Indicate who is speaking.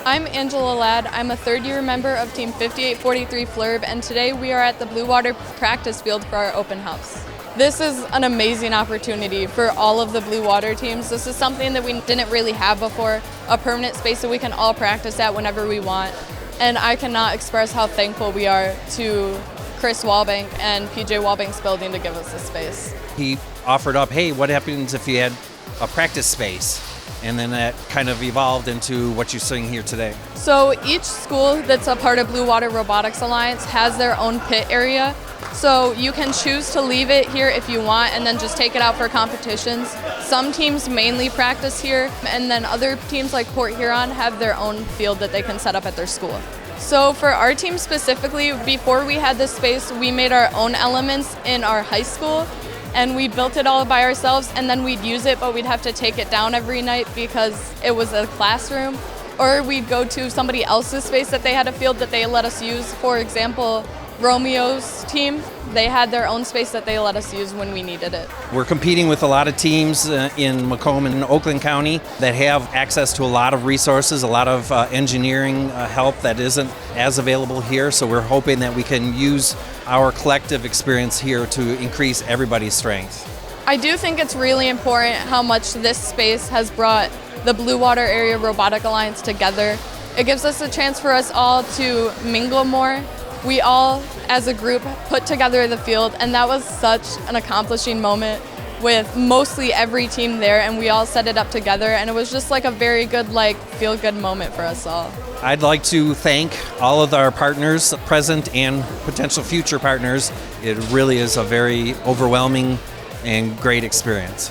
Speaker 1: I'm Angela Ladd. I'm a third-year member of Team 5843 FLIRB, and today we are at the Blue Water practice field for our open house. This is an amazing opportunity for all of the Blue Water teams. This is something that we didn't really have before, a permanent space that we can all practice at whenever we want. And I cannot express how thankful we are to Chris Walbank and PJ Walbank's building to give us this space.
Speaker 2: He offered up, hey, what happens if you had a practice space? And then that kind of evolved into what you're seeing here today.
Speaker 1: So each school that's a part of Blue Water Robotics Alliance has their own pit area. So you can choose to leave it here if you want and then just take it out for competitions. Some teams mainly practice here, and then other teams like Port Huron have their own field that they can set up at their school. So for our team specifically, before we had this space, we made our own elements in our high school, and we built it all by ourselves, and then we'd use it, but we'd have to take it down every night because it was a classroom. Or we'd go to somebody else's space that they had a field that they let us use. For example, Romeo's team, they had their own space that they let us use when we needed it.
Speaker 2: We're competing with a lot of teams in Macomb and Oakland County that have access to a lot of resources, a lot of engineering help that isn't as available here. So we're hoping that we can use our collective experience here to increase everybody's strength.
Speaker 1: I do think it's really important how much this space has brought the Blue Water Area Robotic Alliance together. It gives us a chance for us all to mingle more. We all, as a group, put together the field, and that was such an accomplishing moment with mostly every team there, and we all set it up together, and it was just like a very good, feel-good moment for us all.
Speaker 2: I'd like to thank all of our partners, present and potential future partners. It really is a very overwhelming and great experience.